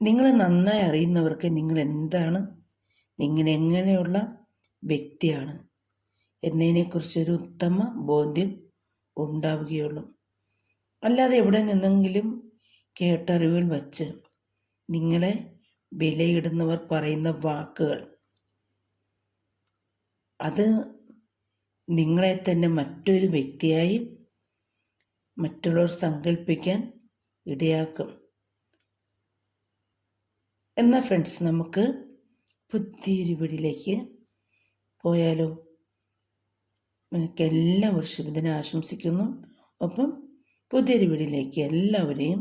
നിങ്ങളെ നന്നായി അറിയുന്നവർക്ക് നിങ്ങൾ എന്താണ്, നിങ്ങൾ എങ്ങനെയുള്ള വ്യക്തിയാണ് എന്നതിനെക്കുറിച്ചൊരു ഉത്തമ ബോധ്യം ഉണ്ടാവുകയുള്ളൂ. അല്ലാതെ എവിടെ നിന്നെങ്കിലും കേട്ടറിവുകൾ വച്ച് നിങ്ങളെ വിലയിടുന്നവർ പറയുന്ന വാക്കുകൾ അത് നിങ്ങളെ തന്നെ മറ്റൊരു വ്യക്തിയായി മറ്റുള്ളവർ സങ്കല്പിക്കാൻ ഇടയാക്കും. എന്നാൽ ഫ്രണ്ട്സ്, നമുക്ക് പുതിയൊരു വീഡിയോയിലേക്ക് പോയാലോ? എനിക്ക് എല്ലാവരും ശുഭദിനം ആശംസിക്കുന്നു. ഒപ്പം പുതിയൊരു വീഡിയോയിലേക്ക് എല്ലാവരെയും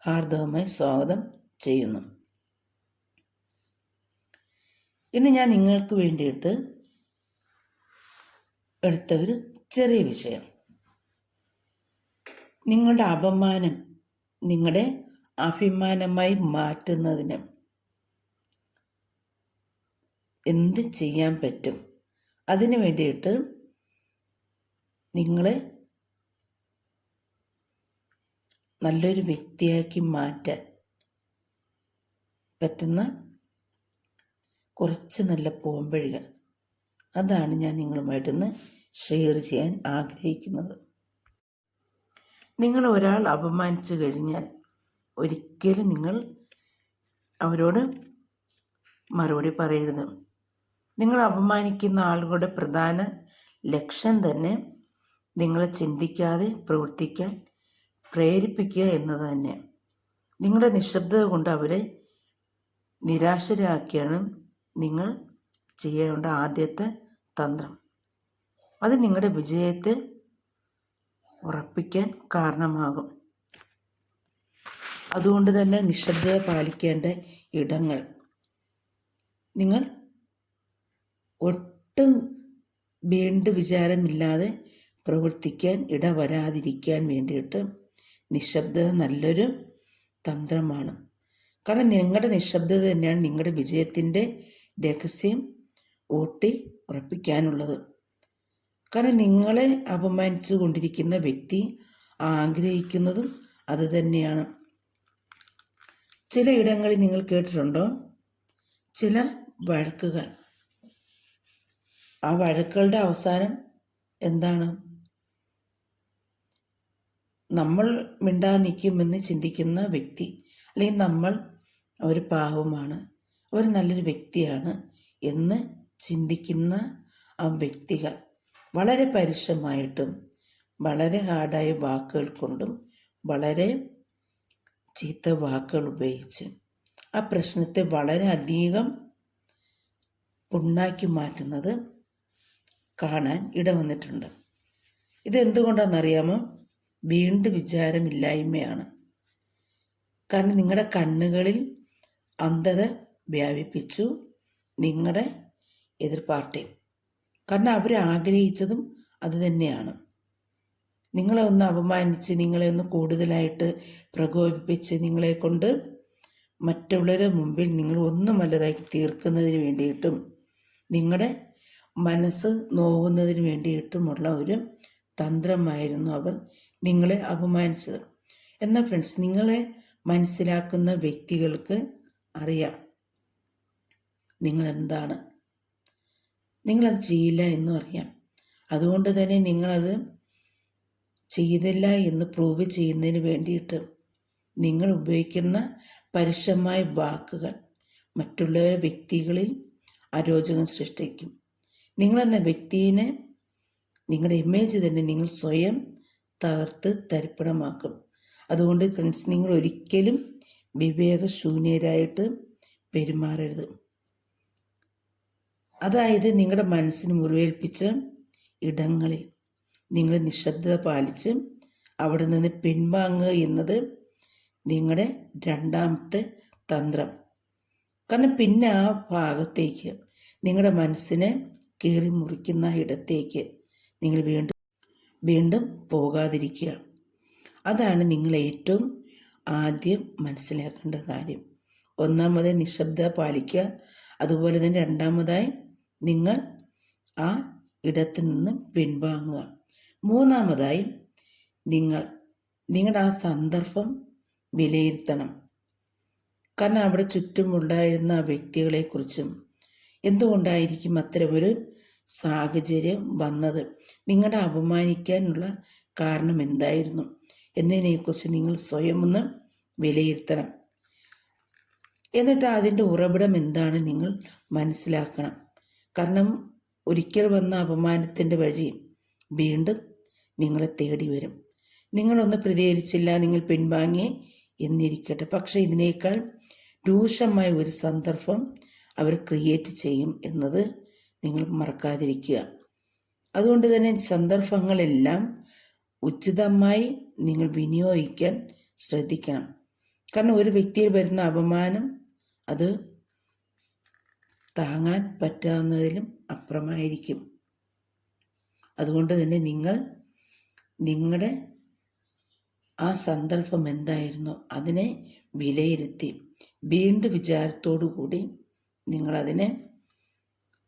ഹാർദവമായി സ്വാഗതം ചെയ്യുന്നു. ഇന്ന് ഞാൻ നിങ്ങൾക്ക് വേണ്ടിയിട്ട് എടുത്ത ഒരു ചെറിയ വിഷയം, നിങ്ങളുടെ അപമാനം നിങ്ങളുടെ അഭിമാനമായി മാറ്റുന്നതിന് എന്ത് ചെയ്യാൻ പറ്റും, അതിനു വേണ്ടിയിട്ട് നിങ്ങളെ നല്ലൊരു വ്യക്തിയാക്കി മാറ്റാൻ പറ്റുന്ന കുറച്ച് നല്ല പോംവഴികൾ, അതാണ് ഞാൻ നിങ്ങളുമായിട്ടൊന്ന് ഷെയർ ചെയ്യാൻ ആഗ്രഹിക്കുന്നത്. നിങ്ങൾ ഒരാൾ അപമാനിച്ചു കഴിഞ്ഞാൽ ഒരിക്കലും നിങ്ങൾ അവരോട് മറുപടി പറയരുത്. നിങ്ങൾ അപമാനിക്കുന്ന ആളുകളുടെ പ്രധാന ലക്ഷ്യം തന്നെ നിങ്ങളെ ചിന്തിക്കാതെ പ്രവർത്തിക്കാൻ പ്രേരിപ്പിക്കുക എന്നത് തന്നെ. നിങ്ങളുടെ നിശബ്ദത കൊണ്ട് അവരെ നിരാശരാക്കിയാണ് നിങ്ങൾ ചെയ്യേണ്ട ആദ്യത്തെ തന്ത്രം. അത് നിങ്ങളുടെ വിജയത്തെ ഉറപ്പിക്കാൻ കാരണമാകും. അതുകൊണ്ട് തന്നെ നിശബ്ദത പാലിക്കേണ്ട ഇടങ്ങൾ നിങ്ങൾ ഒട്ടും വിചാരമില്ലാതെ പ്രവർത്തിക്കാൻ ഇടവരാതിരിക്കാൻ വേണ്ടിയിട്ട് നിശബ്ദത നല്ലൊരു തന്ത്രമാണ്. കാരണം നിങ്ങളുടെ നിശബ്ദത തന്നെയാണ് നിങ്ങളുടെ വിജയത്തിൻ്റെ രഹസ്യം ഊട്ടി ഉറപ്പിക്കാനുള്ളത്. കാരണം നിങ്ങളെ അപമാനിച്ചു കൊണ്ടിരിക്കുന്ന വ്യക്തി ആഗ്രഹിക്കുന്നതും അത് തന്നെയാണ്. ചിലയിടങ്ങളിൽ നിങ്ങൾ കേട്ടിട്ടുണ്ടോ, ചില വഴക്കുകൾ, ആ വഴക്കുകളുടെ അവസാനം എന്താണ്? നമ്മൾ മിണ്ടാതെ നിൽക്കുമെന്ന് ചിന്തിക്കുന്ന വ്യക്തി, അല്ലെങ്കിൽ നമ്മൾ അവർ പാവമാണ്, അവർ നല്ലൊരു വ്യക്തിയാണ് എന്ന് ചിന്തിക്കുന്ന ആ വ്യക്തികൾ വളരെ പരുഷമായിട്ടും വളരെ ഹാർഡായ വാക്കുകൾ കൊണ്ടും വളരെ ചീത്ത വാക്കുകൾ ഉപയോഗിച്ച് ആ പ്രശ്നത്തെ വളരെ അധികം ഉണ്ടാക്കി മാറ്റുന്നത് കാണാൻ ഇടവന്നിട്ടുണ്ട്. ഇതെന്തുകൊണ്ടാണെന്നറിയാമോ? വിചാരമില്ലായ്മയാണ്. കാരണം നിങ്ങളുടെ കണ്ണുകളിൽ അന്ധത വ്യാപിപ്പിച്ചു നിങ്ങളുടെ എതിർ പാർട്ടി. കാരണം അവർ ആഗ്രഹിച്ചതും അത് തന്നെയാണ്. നിങ്ങളെ ഒന്ന് അപമാനിച്ച്, നിങ്ങളെ ഒന്ന് കൂടുതലായിട്ട് പ്രകോപിപ്പിച്ച്, നിങ്ങളെ കൊണ്ട് മറ്റുള്ളവരുടെ മുമ്പിൽ നിങ്ങൾ ഒന്നുമല്ലതാക്കി തീർക്കുന്നതിന് വേണ്ടിയിട്ടും നിങ്ങളുടെ മനസ്സ് നോവുന്നതിന് വേണ്ടിയിട്ടുമുള്ള ഒരു തന്ത്രമായിരുന്നു അവർ നിങ്ങളെ അപമാനിച്ചത്. എന്നാൽ ഫ്രണ്ട്സ്, നിങ്ങളെ മനസ്സിലാക്കുന്ന വ്യക്തികൾക്ക് അറിയാം നിങ്ങളെന്താണ്, നിങ്ങളത് ചെയ്യില്ല എന്നും അറിയാം. അതുകൊണ്ട് തന്നെ നിങ്ങളത് ചെയ്തില്ല എന്ന് പ്രൂവ് ചെയ്യുന്നതിന് വേണ്ടിയിട്ട് നിങ്ങൾ ഉപയോഗിക്കുന്ന പരുഷമായ വാക്കുകൾ മറ്റുള്ള വ്യക്തികളിൽ അരോചകം സൃഷ്ടിക്കും. നിങ്ങളെന്ന വ്യക്തിയെ, നിങ്ങളുടെ ഇമേജ് തന്നെ നിങ്ങൾ സ്വയം തകർത്ത് തരിപ്പണമാക്കും. അതുകൊണ്ട് ഫ്രണ്ട്സ്, നിങ്ങൾ ഒരിക്കലും വിവേകശൂന്യരായിട്ട് പെരുമാറരുത്. അതായത് നിങ്ങളുടെ മനസ്സിന് മുറിവേൽപ്പിച്ച ഇടങ്ങളിൽ നിങ്ങൾ നിശബ്ദത പാലിച്ച് അവിടെ നിന്ന് പിൻവാങ്ങുക എന്നത് നിങ്ങളുടെ രണ്ടാമത്തെ തന്ത്രം. കാരണം പിന്നെ ആ ഭാഗത്തേക്ക്, നിങ്ങളുടെ മനസ്സിനെ കീറി മുറിക്കുന്ന ഇടത്തേക്ക് നിങ്ങൾ വീണ്ടും പോകാതിരിക്കുക. അതാണ് നിങ്ങൾ ഏറ്റവും ആദ്യം മനസ്സിലാക്കേണ്ട കാര്യം. ഒന്നാമതായി നിശബ്ദത പാലിക്കുക. അതുപോലെ തന്നെ രണ്ടാമതായി നിങ്ങൾ ആ ഇടത്ത് നിന്ന് പിൻവാങ്ങുക. മൂന്നാമതായി നിങ്ങളുടെ ആ സന്ദർഭം വിലയിരുത്തണം. കാരണം അവിടെ ചുറ്റുമുണ്ടായിരുന്ന ആ വ്യക്തികളെക്കുറിച്ചും എന്തുകൊണ്ടായിരിക്കും അത്തരമൊരു സാഹചര്യം വന്നത്, നിങ്ങളെ അപമാനിക്കാനുള്ള കാരണം എന്തായിരുന്നു എന്നതിനെക്കുറിച്ച് നിങ്ങൾ സ്വയം ഒന്ന് വിലയിരുത്തണം. എന്നിട്ട് അതിൻ്റെ ഉറവിടം എന്താണ് നിങ്ങൾ മനസ്സിലാക്കണം. കാരണം ഒരിക്കൽ വന്ന അപമാനത്തിൻ്റെ വഴി വീണ്ടും നിങ്ങളെ തേടി വരും. നിങ്ങളൊന്ന് പ്രതികരിച്ചില്ല, നിങ്ങൾ പിൻവാങ്ങി എന്നിരിക്കട്ടെ, പക്ഷെ ഇതിനേക്കാൾ രൂക്ഷമായ ഒരു സന്ദർഭം അവർ ക്രിയേറ്റ് ചെയ്യും എന്നത് നിങ്ങൾ മറക്കാതിരിക്കുക. അതുകൊണ്ട് തന്നെ സന്ദർഭങ്ങളെല്ലാം ഉചിതമായി നിങ്ങൾ വിനിയോഗിക്കാൻ ശ്രദ്ധിക്കണം. കാരണം ഒരു വ്യക്തിയിൽ വരുന്ന അപമാനം അത് താങ്ങാൻ പറ്റാവുന്നതിലും അപ്പുറമായിരിക്കും. അതുകൊണ്ട് തന്നെ നിങ്ങൾ നിങ്ങളുടെ ആ സന്ദർഭം എന്തായിരുന്നു അതിനെ വിലയിരുത്തി വീണ്ടും വിചാരത്തോടു കൂടി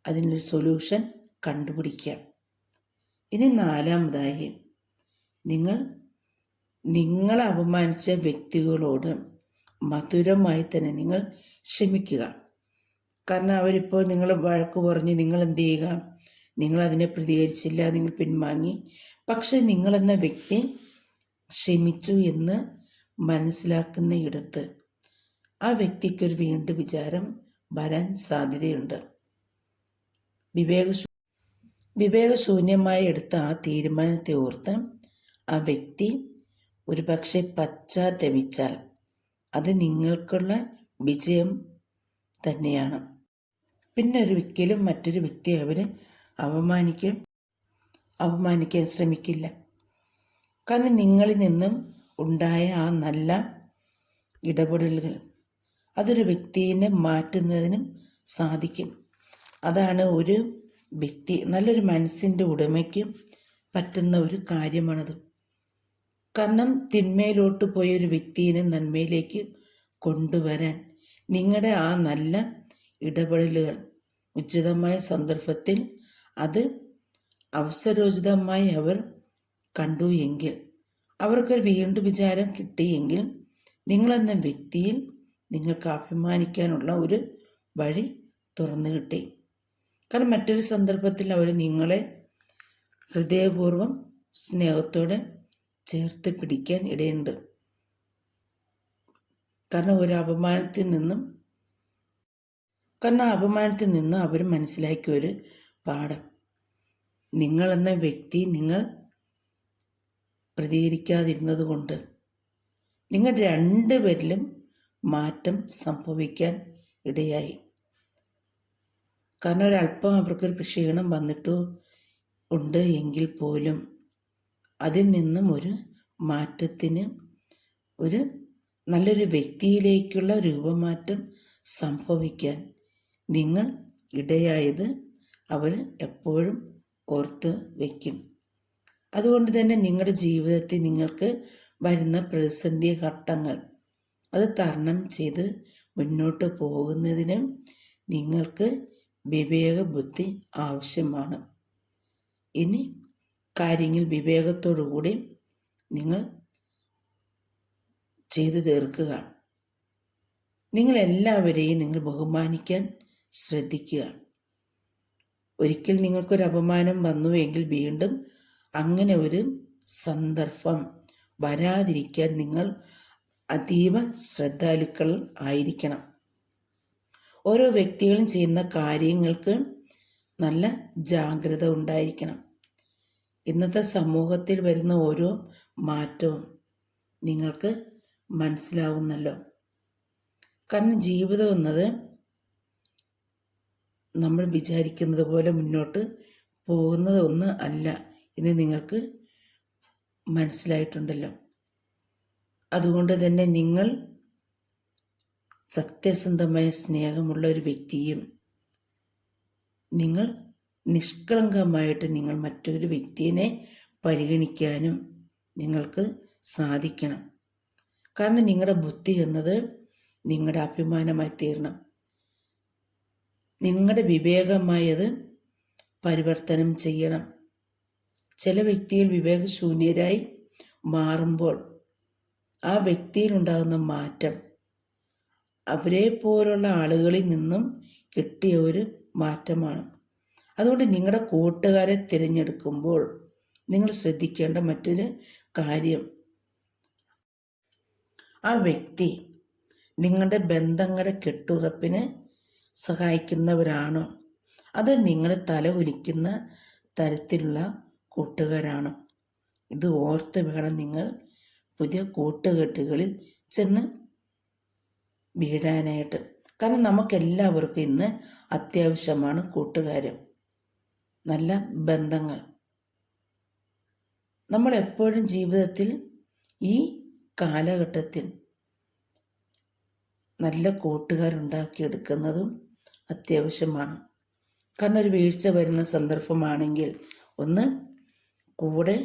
അതിനൊരു സൊല്യൂഷൻ കണ്ടുപിടിക്കുക. ഇനി നാലാമതായി, നിങ്ങളെ അപമാനിച്ച വ്യക്തികളോട് മധുരമായി തന്നെ നിങ്ങൾ ക്ഷമിക്കുക. കാരണം അവരിപ്പോൾ നിങ്ങൾ വഴക്ക് പറഞ്ഞു, നിങ്ങൾ എന്ത് ചെയ്യുക, നിങ്ങളതിനെ പ്രതികരിച്ചില്ല, നിങ്ങൾ പിൻവാങ്ങി. പക്ഷെ നിങ്ങളെന്ന വ്യക്തി ക്ഷമിച്ചു എന്ന് മനസ്സിലാക്കുന്ന ഇടത്ത് ആ വ്യക്തിക്കൊരു വീണ്ടും വിചാരം വരാൻ സാധ്യതയുണ്ട്. വിവേകശൂന്യമായി എടുത്ത ആ തീരുമാനത്തെ ഓർത്ത് ആ വ്യക്തി ഒരു പക്ഷെ പശ്ചാത്തപിച്ചാൽ അത് നിങ്ങൾക്കുള്ള വിജയം തന്നെയാണ്. പിന്നെ ഒരിക്കലും മറ്റൊരു വ്യക്തിയെ അവർ അപമാനിക്കാൻ ശ്രമിക്കില്ല. കാരണം നിങ്ങളിൽ നിന്നും ഉണ്ടായ ആ നല്ല ഇടപെടലുകൾ അതൊരു വ്യക്തിയെ മാറ്റുന്നതിനും സാധിക്കും. അതാണ് ഒരു വ്യക്തി, നല്ലൊരു മനസ്സിൻ്റെ ഉടമയ്ക്ക് പറ്റുന്ന ഒരു കാര്യമാണത്. കാരണം തിന്മയിലോട്ട് പോയ ഒരു വ്യക്തിയെ നന്മയിലേക്ക് കൊണ്ടുവരാൻ നിങ്ങളുടെ ആ നല്ല ഇടപെടലുകൾ ഉചിതമായ സന്ദർഭത്തിൽ അത് അവസരോചിതമായി അവർ കണ്ടു എങ്കിൽ, അവർക്കൊരു വീണ്ടും വിചാരം കിട്ടിയെങ്കിൽ നിങ്ങളെന്ന വ്യക്തിയിൽ നിങ്ങൾക്ക് അഭിമാനിക്കാനുള്ള ഒരു വഴി തുറന്നു കിട്ടി. കാരണം മറ്റൊരു സന്ദർഭത്തിൽ അവർ നിങ്ങളെ ഹൃദയപൂർവ്വം സ്നേഹത്തോടെ ചേർത്ത് പിടിക്കാൻ ഇടയുണ്ട്. കാരണം അപമാനത്തിൽ നിന്ന് അവർ മനസ്സിലാക്കിയ ഒരു പാഠം, നിങ്ങളെന്ന വ്യക്തി നിങ്ങൾ പ്രതികരിക്കാതിരുന്നത് കൊണ്ട് നിങ്ങൾ രണ്ടുപേരിലും മാറ്റം സംഭവിക്കാൻ ഇടയായി. കാരണം ഒരല്പം അവർക്കൊരു ക്ഷീണം വന്നിട്ട് ഉണ്ട് എങ്കിൽ പോലും അതിൽ നിന്നും ഒരു മാറ്റത്തിന് ഒരു നല്ലൊരു വ്യക്തിയിലേക്കുള്ള രൂപമാറ്റം സംഭവിക്കാൻ നിങ്ങൾ ഇടയായത് അവർ എപ്പോഴും ഓർത്ത് വയ്ക്കും. അതുകൊണ്ട് തന്നെ നിങ്ങളുടെ ജീവിതത്തിൽ നിങ്ങൾക്ക് വരുന്ന പ്രതിസന്ധി ഘട്ടങ്ങൾ അത് തരണം ചെയ്ത് മുന്നോട്ട് പോകുന്നതിന് നിങ്ങൾക്ക് വിവേക ബുദ്ധി ആവശ്യമാണ്. ഇനി കാര്യങ്ങൾ വിവേകത്തോടുകൂടി നിങ്ങൾ ചെയ്തു തീർക്കുക. നിങ്ങളെല്ലാവരെയും നിങ്ങൾ ബഹുമാനിക്കാൻ ശ്രദ്ധിക്കുക. ഒരിക്കൽ നിങ്ങൾക്കൊരു അപമാനം വന്നുവെങ്കിൽ വീണ്ടും അങ്ങനെ ഒരു സന്ദർഭം വരാതിരിക്കാൻ നിങ്ങൾ അതീവ ശ്രദ്ധാലുക്കൾ ആയിരിക്കണം. ഓരോ വ്യക്തികളും ചെയ്യുന്ന കാര്യങ്ങൾക്ക് നല്ല ജാഗ്രത ഉണ്ടായിരിക്കണം. ഇന്നത്തെ സമൂഹത്തിൽ വരുന്ന ഓരോ മാറ്റവും നിങ്ങൾക്ക് മനസ്സിലാവുന്നല്ലോ. കാരണം ജീവിതം എന്നത് നമ്മൾ വിചാരിക്കുന്നത് പോലെ മുന്നോട്ട് പോകുന്നത് ഒന്ന് അല്ല എന്ന് നിങ്ങൾക്ക് മനസ്സിലായിട്ടുണ്ടല്ലോ. അതുകൊണ്ട് തന്നെ നിങ്ങൾ സത്യസന്ധമായ സ്നേഹമുള്ള ഒരു വ്യക്തിയും നിങ്ങൾ നിഷ്കളങ്കമായിട്ട് നിങ്ങൾ മറ്റൊരു വ്യക്തിയെ പരിഗണിക്കാനും നിങ്ങൾക്ക് സാധിക്കണം. കാരണം നിങ്ങളുടെ ബുദ്ധി എന്നത് നിങ്ങളുടെ അഭിമാനമായി തീരണം. നിങ്ങളുടെ വിവേകമായത് പരിവർത്തനം ചെയ്യണം. ചില വ്യക്തികൾ അവരെ പോലുള്ള ആളുകളിൽ നിന്നും കിട്ടിയ ഒരു മാറ്റമാണ്. അതുകൊണ്ട് നിങ്ങളുടെ കൂട്ടുകാരെ തിരഞ്ഞെടുക്കുമ്പോൾ നിങ്ങൾ ശ്രദ്ധിക്കേണ്ട മറ്റൊരു കാര്യം, ആ വ്യക്തി നിങ്ങളുടെ ബന്ധങ്ങളുടെ കെട്ടുറപ്പിന് സഹായിക്കുന്നവരാണോ, അത് നിങ്ങളെ തല ഉലിക്കുന്ന തരത്തിലുള്ള കൂട്ടുകാരാണോ? ഇത് ഓർത്ത് വേണം നിങ്ങൾ പുതിയ കൂട്ടുകെട്ടുകളിൽ ചെന്ന് വീഴാനായിട്ട്. കാരണം നമുക്കെല്ലാവർക്കും ഇന്ന് അത്യാവശ്യമാണ് കൂട്ടുകാർ, നല്ല ബന്ധങ്ങൾ. നമ്മളെപ്പോഴും ജീവിതത്തിൽ ഈ കാലഘട്ടത്തിൽ നല്ല കൂട്ടുകാരുണ്ടാക്കിയെടുക്കുന്നതും അത്യാവശ്യമാണ്. കാരണം ഒരു വീഴ്ച വരുന്ന സന്ദർഭമാണെങ്കിൽ ഒന്ന് കൂടെ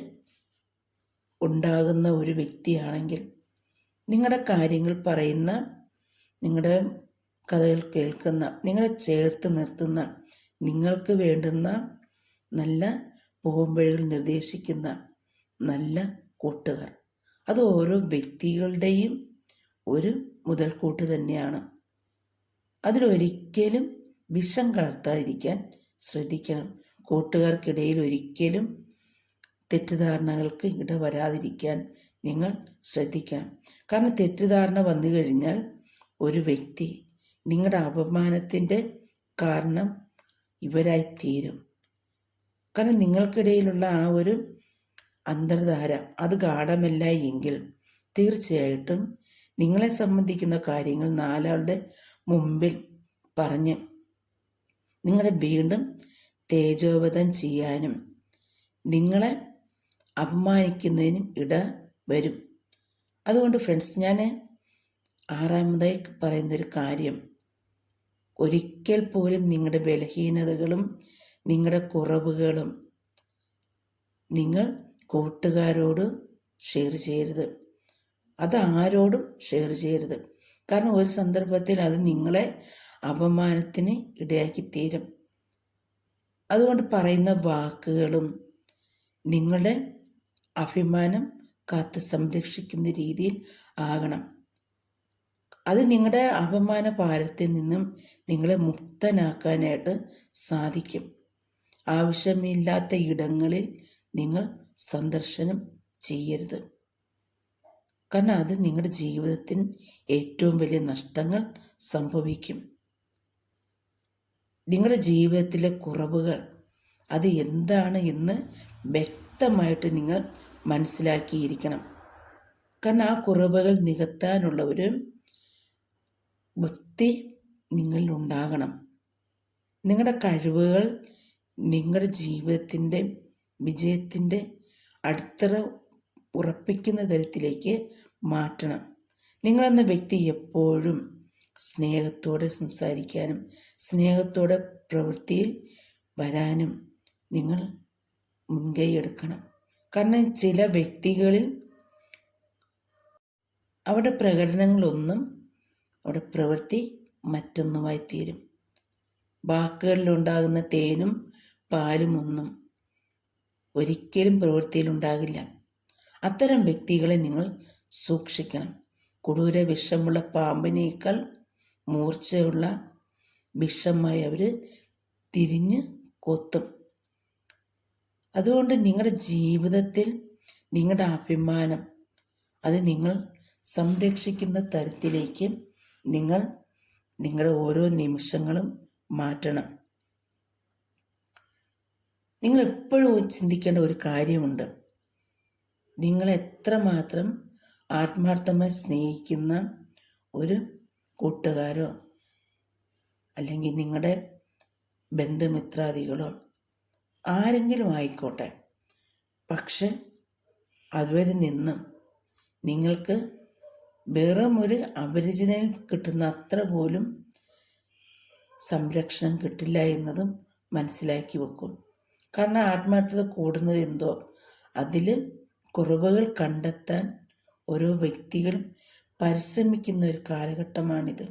ഉണ്ടാകുന്ന ഒരു വ്യക്തിയാണെങ്കിൽ, നിങ്ങളുടെ കാര്യങ്ങൾ പറയുന്ന, നിങ്ങളുടെ കഥകൾ കേൾക്കുന്ന, നിങ്ങളെ ചേർത്ത് നിർത്തുന്ന, നിങ്ങൾക്ക് വേണ്ടുന്ന നല്ല പോകുംവഴികൾ നിർദ്ദേശിക്കുന്ന നല്ല കൂട്ടുകാർ, അത് ഓരോ വ്യക്തികളുടെയും ഒരു മുതൽക്കൂട്ട് തന്നെയാണ്. അതിലൊരിക്കലും വിഷം കലർത്താതിരിക്കാൻ ശ്രദ്ധിക്കണം. കൂട്ടുകാർക്കിടയിൽ ഒരിക്കലും തെറ്റിദ്ധാരണകൾക്ക് ഇടവരാതിരിക്കാൻ നിങ്ങൾ ശ്രദ്ധിക്കണം. കാരണം തെറ്റിദ്ധാരണ വന്നു കഴിഞ്ഞാൽ ഒരു വ്യക്തി നിങ്ങളുടെ അപമാനത്തിൻ്റെ കാരണം ഇവരായിത്തീരും. കാരണം നിങ്ങൾക്കിടയിലുള്ള ആ ഒരു അന്തർധാര അത് ഗാഢമല്ല എങ്കിൽ തീർച്ചയായിട്ടും നിങ്ങളെ സംബന്ധിക്കുന്ന കാര്യങ്ങൾ നാലാളുടെ മുമ്പിൽ പറഞ്ഞ് നിങ്ങളെ വീണ്ടും തേജോവധം ചെയ്യാനും നിങ്ങളെ അപമാനിക്കുന്നതിനും ഇട വരും. അതുകൊണ്ട് ഫ്രണ്ട്സ്, ഞാൻ ആറാമതായി പറയുന്നൊരു കാര്യം, ഒരിക്കൽ പോലും നിങ്ങളുടെ ബലഹീനതകളും നിങ്ങളുടെ കുറവുകളും നിങ്ങൾ കൂട്ടുകാരോട് ഷെയർ ചെയ്യരുത്. അത് ആരോടും ഷെയർ ചെയ്യരുത്. കാരണം ഒരു സന്ദർഭത്തിൽ അത് നിങ്ങളെ അപമാനത്തിന് ഇടയാക്കി തീരും. അതുകൊണ്ട് പറയുന്ന വാക്കുകളും നിങ്ങളുടെ അഭിമാനം കാത്ത് സംരക്ഷിക്കുന്ന രീതിയിൽ ആകണം. അത് നിങ്ങളുടെ അപമാന ഭാരത്തിൽ നിന്നും നിങ്ങളെ മുക്തനാക്കാനായിട്ട് സാധിക്കും. ആവശ്യമില്ലാത്ത ഇടങ്ങളിൽ നിങ്ങൾ സന്ദർശനം ചെയ്യരുത്. കാരണം അത് നിങ്ങളുടെ ജീവിതത്തിന് ഏറ്റവും വലിയ നഷ്ടങ്ങൾ സംഭവിക്കും. നിങ്ങളുടെ ജീവിതത്തിലെ കുറവുകൾ അത് എന്താണ് എന്ന് വ്യക്തമായിട്ട് നിങ്ങൾ മനസ്സിലാക്കിയിരിക്കണം. കാരണം ആ കുറവുകൾ നികത്താനുള്ള ഒരു ബുദ്ധി നിങ്ങളിൽ ഉണ്ടാകണം. നിങ്ങളുടെ കഴിവുകൾ നിങ്ങളുടെ ജീവിതത്തിൻ്റെ വിജയത്തിൻ്റെ അടിത്തറ ഉറപ്പിക്കുന്ന തരത്തിലേക്ക് മാറ്റണം. നിങ്ങളെന്ന വ്യക്തി എപ്പോഴും സ്നേഹത്തോടെ സംസാരിക്കാനും സ്നേഹത്തോടെ പ്രവൃത്തിയിൽ വരാനും നിങ്ങൾ മുൻകൈ എടുക്കണം. കാരണം ചില വ്യക്തികളിൽ അവരുടെ പ്രകടനങ്ങളൊന്നും അവരുടെ പ്രവൃത്തി മറ്റൊന്നുമായി തീരും. വാക്കുകളിലുണ്ടാകുന്ന തേനും പാലും ഒന്നും ഒരിക്കലും പ്രവൃത്തിയിലുണ്ടാകില്ല. അത്തരം വ്യക്തികളെ നിങ്ങൾ സൂക്ഷിക്കണം. കൊടൂര വിഷമുള്ള പാമ്പിനേക്കാൾ മൂർച്ചയുള്ള വിഷമായി അവർ തിരിഞ്ഞ് കൊത്തും. അതുകൊണ്ട് നിങ്ങളുടെ ജീവിതത്തിൽ നിങ്ങളുടെ അഭിമാനം അത് നിങ്ങൾ സംരക്ഷിക്കുന്ന തരത്തിലേക്ക് നിങ്ങൾ നിങ്ങളുടെ ഓരോ നിമിഷങ്ങളും മാറ്റണം. നിങ്ങൾ എപ്പോഴും ചിന്തിക്കേണ്ട ഒരു കാര്യമുണ്ട്. നിങ്ങൾ എത്രമാത്രം ആത്മാർത്ഥമായി സ്നേഹിക്കുന്ന ഒരു കൂട്ടുകാരോ അല്ലെങ്കിൽ നിങ്ങളുടെ ബന്ധുമിത്രാദികളോ ആരെങ്കിലും ആയിക്കോട്ടെ, പക്ഷെ അതുവരെ നിന്നും നിങ്ങൾക്ക് വെറും ഒരു അപരിചിതനിൽ കിട്ടുന്ന അത്ര പോലും സംരക്ഷണം കിട്ടില്ല എന്നതും മനസ്സിലാക്കി വെക്കും. കാരണം ആത്മാർത്ഥത കൂടുന്നത് എന്തോ അതിൽ കുറവുകൾ കണ്ടെത്താൻ ഓരോ വ്യക്തികളും പരിശ്രമിക്കുന്ന ഒരു കാലഘട്ടമാണിത്.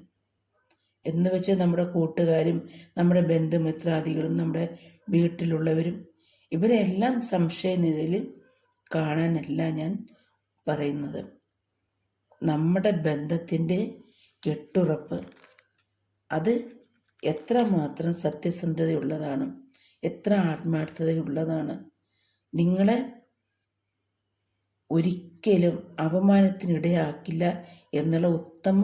എന്ന് വെച്ച് നമ്മുടെ കൂട്ടുകാരും നമ്മുടെ ബന്ധുമിത്രാദികളും നമ്മുടെ വീട്ടിലുള്ളവരും ഇവരെല്ലാം സംശയനിഴലിൽ കാണാനല്ല ഞാൻ പറയുന്നത്. നമ്മുടെ ബന്ധത്തിൻ്റെ കെട്ടുറപ്പ്, അത് എത്രമാത്രം സത്യസന്ധതയുള്ളതാണ്, എത്ര ആത്മാർത്ഥതയുള്ളതാണ്. നിങ്ങളെ ഒരിക്കലും അപമാനത്തിനിടയാക്കില്ല എന്നുള്ള ഉത്തമ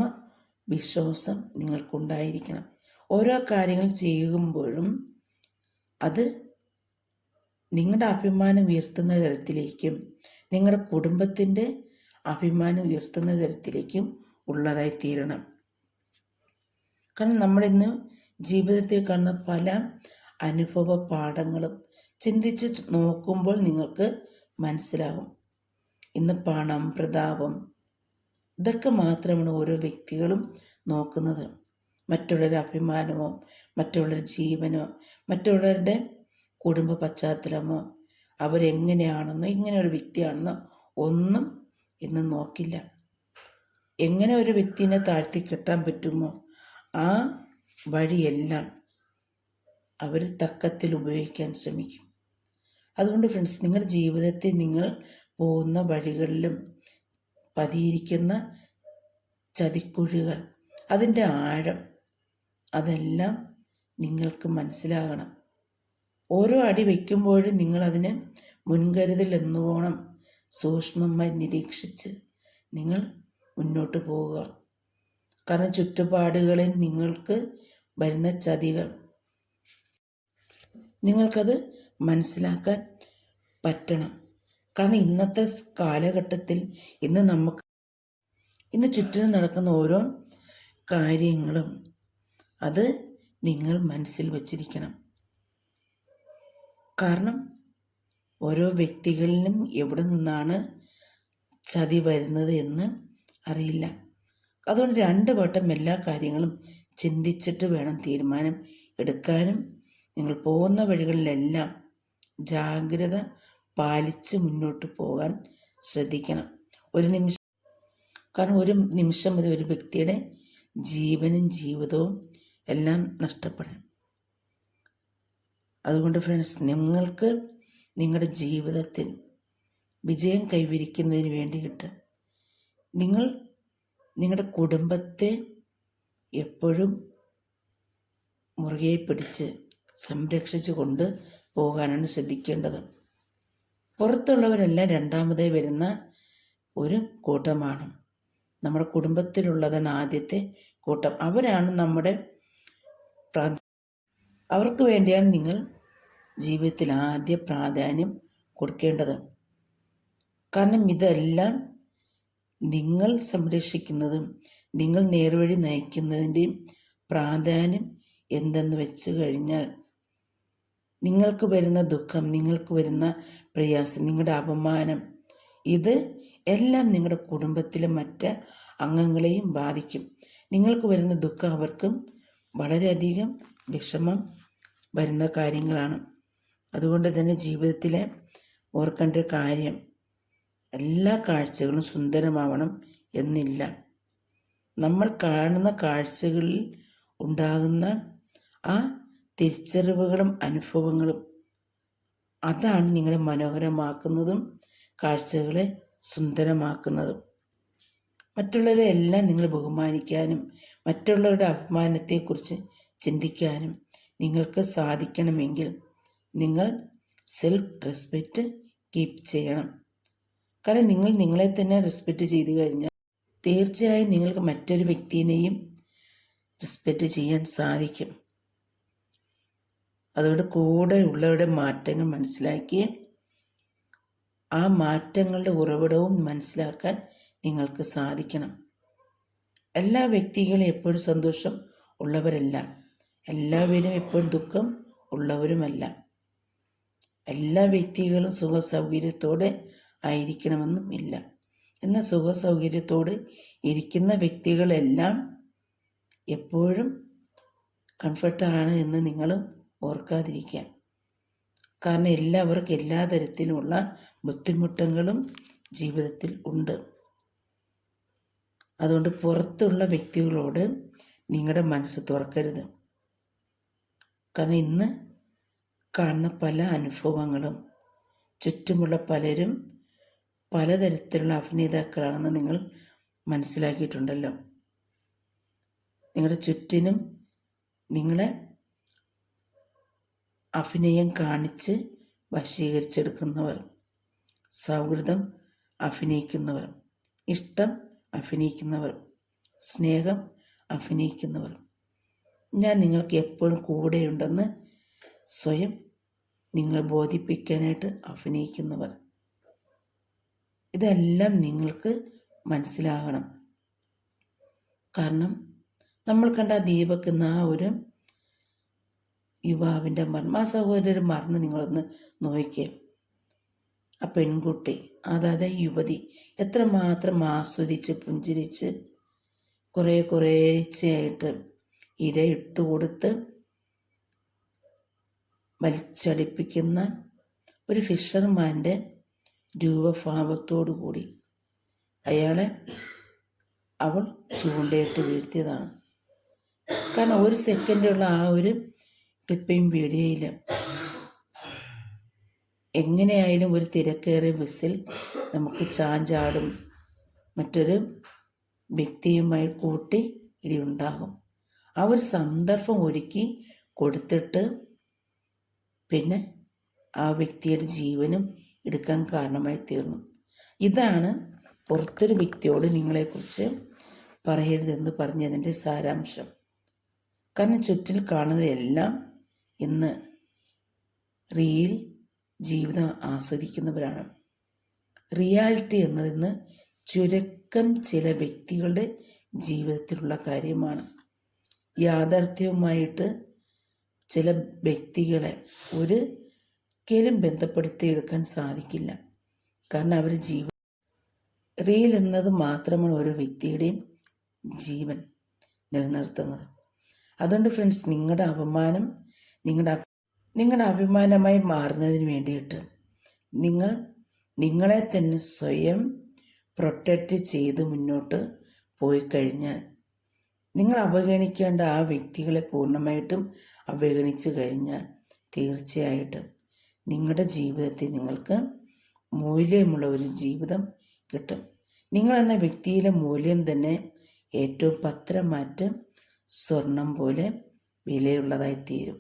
വിശ്വാസം നിങ്ങൾക്കുണ്ടായിരിക്കണം. ഓരോ കാര്യങ്ങൾ ചെയ്യുമ്പോഴും അത് നിങ്ങളുടെ അഭിമാനം ഉയർത്തുന്ന തരത്തിലേക്കും നിങ്ങളുടെ കുടുംബത്തിൻ്റെ അഭിമാനം ഉയർത്തുന്ന തരത്തിലേക്കും ഉള്ളതായി തീരണം. കാരണം നമ്മളിന്ന് ജീവിതത്തിൽ കാണുന്ന പല അനുഭവ പാഠങ്ങളും ചിന്തിച്ച് നോക്കുമ്പോൾ നിങ്ങൾക്ക് മനസ്സിലാകും. ഇന്ന് പണം, പ്രതാപം, ഇതൊക്കെ മാത്രമാണ് ഓരോ വ്യക്തികളും നോക്കുന്നത്. മറ്റുള്ളവരുടെ അഭിമാനമോ മറ്റുള്ളവരുടെ ജീവനോ മറ്റുള്ളവരുടെ കുടുംബ പശ്ചാത്തലമോ അവരെങ്ങനെയാണെന്നോ ഇങ്ങനെ ഒരു വ്യക്തിയാണെന്നോ ഒന്നും ഇന്ന് നോക്കില്ല. എങ്ങനെ ഒരു വ്യക്തിനെ താഴ്ത്തി കെട്ടാൻ പറ്റുമോ ആ വഴിയെല്ലാം അവർ തക്കത്തിൽ ഉപയോഗിക്കാൻ ശ്രമിക്കും. അതുകൊണ്ട് ഫ്രണ്ട്സ്, നിങ്ങളുടെ ജീവിതത്തിൽ നിങ്ങൾ പോകുന്ന വഴികളിലും പതിയിരിക്കുന്ന ചതിക്കുഴികൾ, അതിൻ്റെ ആഴം, അതെല്ലാം നിങ്ങൾക്ക് മനസ്സിലാകണം. ഓരോ അടി വയ്ക്കുമ്പോഴും നിങ്ങളതിന് മുൻകരുതൽ എന്നോണം സൂക്ഷ്മമായി നിരീക്ഷിച്ച് നിങ്ങൾ മുന്നോട്ട് പോവുക. കാരണം ചുറ്റുപാടുകളിൽ നിങ്ങൾക്ക് വരുന്ന ചതികൾ നിങ്ങൾക്കത് മനസ്സിലാക്കാൻ പറ്റണം. കാരണം ഇന്നത്തെ കാലഘട്ടത്തിൽ ഇന്ന് ചുറ്റിനും നടക്കുന്ന ഓരോ കാര്യങ്ങളും അത് നിങ്ങൾ മനസ്സിൽ വച്ചിരിക്കണം. കാരണം ഓരോ വ്യക്തികളിലും എവിടെ നിന്നാണ് ചതി വരുന്നത് എന്ന് അറിയില്ല. അതുകൊണ്ട് 2 വട്ടം എല്ലാ കാര്യങ്ങളും ചിന്തിച്ചിട്ട് വേണം തീരുമാനം എടുക്കാനും. നിങ്ങൾ പോകുന്ന വഴികളിലെല്ലാം ജാഗ്രത പാലിച്ച് മുന്നോട്ട് പോകാൻ ശ്രദ്ധിക്കണം. കാരണം ഒരു നിമിഷം മതി ഒരു വ്യക്തിയുടെ ജീവനും ജീവിതവും എല്ലാം നഷ്ടപ്പെടാൻ. അതുകൊണ്ട് ഫ്രണ്ട്സ്, നിങ്ങൾക്ക് നിങ്ങളുടെ ജീവിതത്തിൽ വിജയം കൈവരിക്കുന്നതിന് വേണ്ടിയിട്ട് നിങ്ങൾ നിങ്ങളുടെ കുടുംബത്തെ എപ്പോഴും മുറുകെ പിടിച്ച് സംരക്ഷിച്ചു കൊണ്ട് പോകാനാണ് ശ്രദ്ധിക്കേണ്ടത്. പുറത്തുള്ളവരെല്ലാം രണ്ടാമതായി വരുന്ന ഒരു കൂട്ടമാണ്. നമ്മുടെ കുടുംബത്തിലുള്ളതാണ് ആദ്യത്തെ കൂട്ടം. അവരാണ് അവർക്ക് വേണ്ടിയാണ് നിങ്ങൾ ജീവിതത്തിൽ ആദ്യ പ്രാധാന്യം കൊടുക്കേണ്ടത്. കാരണം ഇതെല്ലാം നിങ്ങൾ സംരക്ഷിക്കുന്നതും നിങ്ങൾ നേർവഴി നയിക്കുന്നതിൻ്റെയും പ്രാധാന്യം എന്തെന്ന് വെച്ച് കഴിഞ്ഞാൽ നിങ്ങൾക്ക് വരുന്ന ദുഃഖം, നിങ്ങൾക്ക് വരുന്ന പ്രയാസം, നിങ്ങളുടെ അപമാനം, ഇത് എല്ലാം നിങ്ങളുടെ കുടുംബത്തിലെ മറ്റ് അംഗങ്ങളെയും ബാധിക്കും. നിങ്ങൾക്ക് വരുന്ന ദുഃഖം അവർക്കും വളരെയധികം വിഷമം വരുന്ന കാര്യങ്ങളാണ്. അതുകൊണ്ട് തന്നെ ജീവിതത്തിലെ ഓർക്കേണ്ട കാര്യം, എല്ലാ കാഴ്ചകളും സുന്ദരമാവണം എന്നില്ല. നമ്മൾ കാണുന്ന കാഴ്ചകളിൽ ഉണ്ടാകുന്ന ആ തിരിച്ചറിവുകളും അനുഭവങ്ങളും അതാണ് നിങ്ങളെ മനോഹരമാക്കുന്നതും കാഴ്ചകളെ സുന്ദരമാക്കുന്നതും. മറ്റുള്ളവരെ എല്ലാം നിങ്ങൾ ബഹുമാനിക്കാനും മറ്റുള്ളവരുടെ അഭിമാനത്തെക്കുറിച്ച് ചിന്തിക്കാനും നിങ്ങൾക്ക് സാധിക്കണമെങ്കിൽ നിങ്ങൾ സെൽഫ് റെസ്പെക്റ്റ് കീപ്പ് ചെയ്യണം. കാരണം നിങ്ങൾ നിങ്ങളെ തന്നെ റെസ്പെക്റ്റ് ചെയ്തു കഴിഞ്ഞാൽ തീർച്ചയായും നിങ്ങൾക്ക് മറ്റൊരു വ്യക്തിയെയും റെസ്പെക്റ്റ് ചെയ്യാൻ സാധിക്കും. അതുകൊണ്ട് കൂടെ ഉള്ളവരുടെ മാറ്റങ്ങൾ മനസ്സിലാക്കി ആ മാറ്റങ്ങളുടെ ഉറവിടവും മനസ്സിലാക്കാൻ നിങ്ങൾക്ക് സാധിക്കണം. എല്ലാ വ്യക്തികളും എപ്പോഴും സന്തോഷം ഉള്ളവരല്ല, എല്ലാവരും എപ്പോഴും ദുഃഖം ഉള്ളവരുമല്ല. എല്ലാ വ്യക്തികളും സുഖസൗകര്യത്തോടെ ആയിരിക്കണമെന്നും ഇല്ല. എന്നാൽ സുഖസൗകര്യത്തോട് ഇരിക്കുന്ന വ്യക്തികളെല്ലാം എപ്പോഴും കംഫർട്ടാണ് എന്ന് നിങ്ങളും ഓർക്കാതിരിക്കാം. കാരണം എല്ലാവർക്കും എല്ലാ തരത്തിലുമുള്ള ബുദ്ധിമുട്ടുകളും ജീവിതത്തിൽ ഉണ്ട്. അതുകൊണ്ട് പുറത്തുള്ള വ്യക്തികളോട് നിങ്ങളുടെ മനസ്സ് തുറക്കരുത്. കാരണം ഇന്ന് കാണുന്ന പല അനുഭവങ്ങളും ചുറ്റുമുള്ള പലരും പലതരത്തിലുള്ള അഭിനേതാക്കളാണെന്ന് നിങ്ങൾ മനസ്സിലാക്കിയിട്ടുണ്ടല്ലോ. നിങ്ങളുടെ ചുറ്റിനും നിങ്ങളെ അഭിനയം കാണിച്ച് വശീകരിച്ചെടുക്കുന്നവർ, സൗഹൃദം അഭിനയിക്കുന്നവർ, ഇഷ്ടം അഭിനയിക്കുന്നവർ, സ്നേഹം അഭിനയിക്കുന്നവർ, ഞാൻ നിങ്ങൾക്ക് എപ്പോഴും കൂടെയുണ്ടെന്ന് സ്വയം നിങ്ങളെ ബോധിപ്പിക്കാനായിട്ട് അഭിനയിക്കുന്നവർ, ഇതെല്ലാം നിങ്ങൾക്ക് മനസ്സിലാകണം. കാരണം നമ്മൾ കണ്ട ദീപക് എന്ന ആ ഒരു യുവാവിൻ്റെ മരണം, ആ സഹോദരൻ്റെ മരണം നിങ്ങളൊന്ന് നോക്കിയേ. ആ പെൺകുട്ടി, അതായത് യുവതി എത്രമാത്രം ആസ്വദിച്ച് പുഞ്ചിരിച്ച് കുറേശ്ശെയായിട്ട് ഇരയിട്ട് കൊടുത്ത് വലിച്ചടിപ്പിക്കുന്ന ഒരു ഫിഷർമാൻ്റെ രൂപഭാവത്തോടു കൂടി അയാളെ അവൾ ചൂണ്ടയിട്ട് വീഴ്ത്തിയതാണ്. കാരണം ഒരു സെക്കൻഡുള്ള ആ ഒരു ക്ലിപ്പിംഗ് വീഡിയോയിൽ എങ്ങനെയായാലും ഒരു തിരക്കേറിയ ബസ്സിൽ നമുക്ക് ചാഞ്ചാടും മറ്റൊരു വ്യക്തിയുമായി കൂട്ടി ഇടിയുണ്ടാകും. ആ ഒരു സന്ദർഭം ഒരുക്കി കൊടുത്തിട്ട് പിന്നെ ആ വ്യക്തിയുടെ ജീവനും എടുക്കാൻ കാരണമായി തീർന്നു. ഇതാണ് പുറത്തൊരു വ്യക്തിയോട് നിങ്ങളെക്കുറിച്ച് പറയരുതെന്ന് പറഞ്ഞതിൻ്റെ സാരാംശം. കാരണം ചുറ്റിൽ കാണുന്നതെല്ലാം ഇന്ന് റിയൽ ജീവിതം ആസ്വദിക്കുന്നവരാണ്. റിയാലിറ്റി എന്നതിന്ന് ചുരുക്കം ചില വ്യക്തികളുടെ ജീവിതത്തിലുള്ള കാര്യമാണ്. യാഥാർത്ഥ്യവുമായിട്ട് ചില വ്യക്തികളെ ഒരിക്കലും ബന്ധപ്പെടുത്തിയെടുക്കാൻ സാധിക്കില്ല. കാരണം അവർ റിയൽ എന്നത് മാത്രമാണ് ഓരോ വ്യക്തിയുടെയും ജീവൻ നിലനിർത്തുന്നത്. അതുകൊണ്ട് ഫ്രണ്ട്സ്, നിങ്ങളുടെ അപമാനം നിങ്ങളുടെ അഭിമാനമായി മാറുന്നതിന് വേണ്ടിയിട്ട് നിങ്ങളെ തന്നെ സ്വയം പ്രൊട്ടക്റ്റ് ചെയ്ത് മുന്നോട്ട് പോയി കഴിഞ്ഞാൽ, നിങ്ങൾ അവഗണിക്കേണ്ട ആ വ്യക്തികളെ പൂർണ്ണമായിട്ടും അവഗണിച്ചു കഴിഞ്ഞാൽ തീർച്ചയായിട്ടും നിങ്ങളുടെ ജീവിതത്തിൽ നിങ്ങൾക്ക് മൂല്യമുള്ള ഒരു ജീവിതം കിട്ടും. നിങ്ങളെന്ന വ്യക്തിയിലെ മൂല്യം തന്നെ ഏറ്റവും പത്രമാറ്റ് സ്വർണം പോലെ വിലയുള്ളതായിത്തീരും.